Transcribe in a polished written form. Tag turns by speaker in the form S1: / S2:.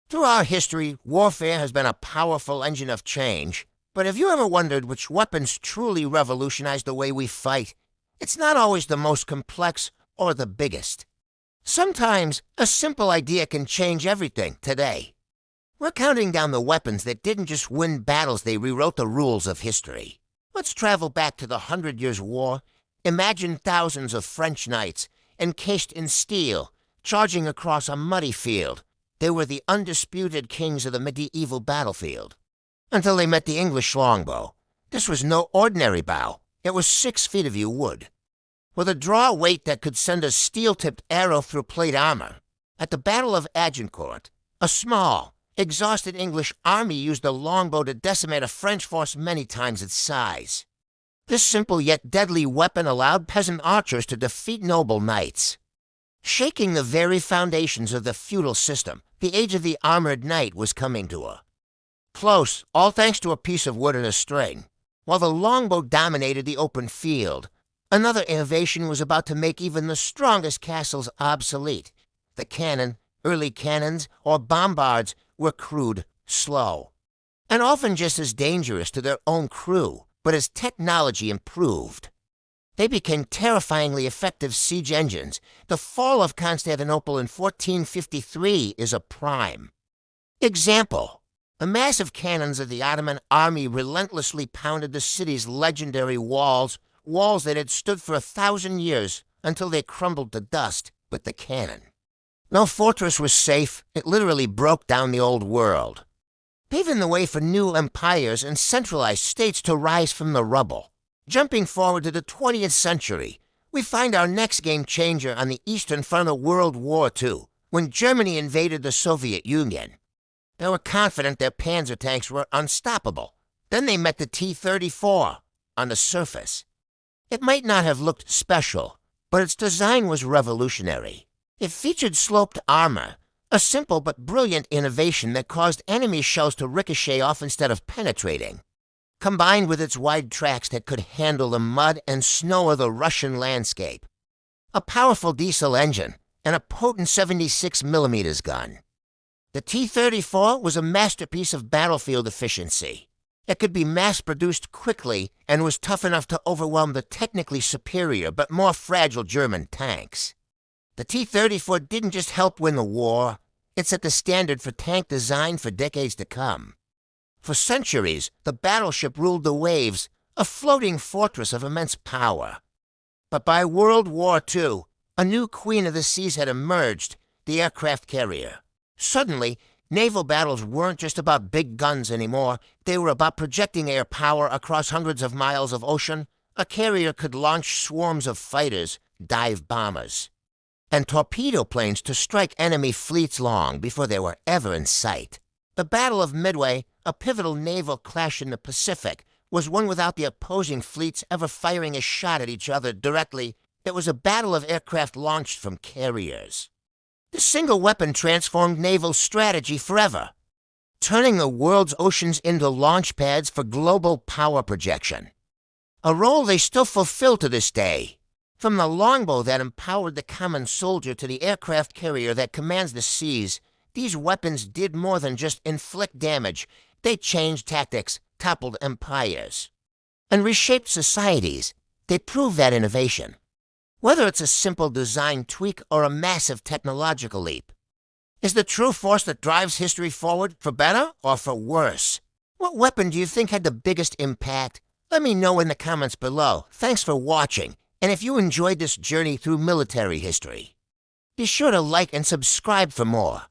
S1: Through our history, warfare has been a powerful engine of change. But have you ever wondered which weapons truly revolutionized the way we fight? It's not always the most complex or the biggest. Sometimes a simple idea can change everything today. We're counting down the weapons that didn't just win battles, they rewrote the rules of history. Let's travel back to the 100 Years' War. Imagine thousands of French knights, encased in steel, charging across a muddy field. They were the undisputed kings of the medieval battlefield. Until they met the English longbow. This was no ordinary bow. It was 6 feet of wood, with a draw weight that could send a steel-tipped arrow through plate armor. At the Battle of Agincourt, a small, exhausted English army used a longbow to decimate a French force many times its size. This simple yet deadly weapon allowed peasant archers to defeat noble knights. Shaking the very foundations of the feudal system, the age of the armored knight was coming to a close, all thanks to a piece of wood and a string. While the longbow dominated the open field, another innovation was about to make even the strongest castles obsolete. The cannon, early cannons, or bombards were crude, slow, and often just as dangerous to their own crew. But as technology improved, they became terrifyingly effective siege engines. The fall of Constantinople in 1453 is a prime example. The massive cannons of the Ottoman army relentlessly pounded the city's legendary walls that had stood for 1,000 years until they crumbled to dust with the cannon. No fortress was safe. It literally broke down the old world, paving the way for new empires and centralized states to rise from the rubble. Jumping forward to the 20th century, we find our next game changer on the eastern front of World War II, when Germany invaded the Soviet Union. They were confident their Panzer tanks were unstoppable. Then they met the T-34 on the surface. It might not have looked special, but its design was revolutionary. It featured sloped armor, a simple but brilliant innovation that caused enemy shells to ricochet off instead of penetrating. Combined with its wide tracks that could handle the mud and snow of the Russian landscape. A powerful diesel engine and a potent 76mm gun. The T-34 was a masterpiece of battlefield efficiency. It could be mass-produced quickly and was tough enough to overwhelm the technically superior but more fragile German tanks. The T-34 didn't just help win the war, it set the standard for tank design for decades to come. For centuries, the battleship ruled the waves, a floating fortress of immense power. But by World War II, a new queen of the seas had emerged, the aircraft carrier. Suddenly, naval battles weren't just about big guns anymore. They were about projecting air power across hundreds of miles of ocean. A carrier could launch swarms of fighters, dive bombers, and torpedo planes to strike enemy fleets long before they were ever in sight. The Battle of Midway, a pivotal naval clash in the Pacific, was one without the opposing fleets ever firing a shot at each other directly. It was a battle of aircraft launched from carriers. This single weapon transformed naval strategy forever, turning the world's oceans into launch pads for global power projection. A role they still fulfill to this day. From the longbow that empowered the common soldier to the aircraft carrier that commands the seas, these weapons did more than just inflict damage. They changed tactics, toppled empires, and reshaped societies. They prove that innovation. Whether it's a simple design tweak or a massive technological leap, is the true force that drives history forward, for better or for worse. What weapon do you think had the biggest impact? Let me know in the comments below. Thanks for watching, and if you enjoyed this journey through military history, be sure to like and subscribe for more.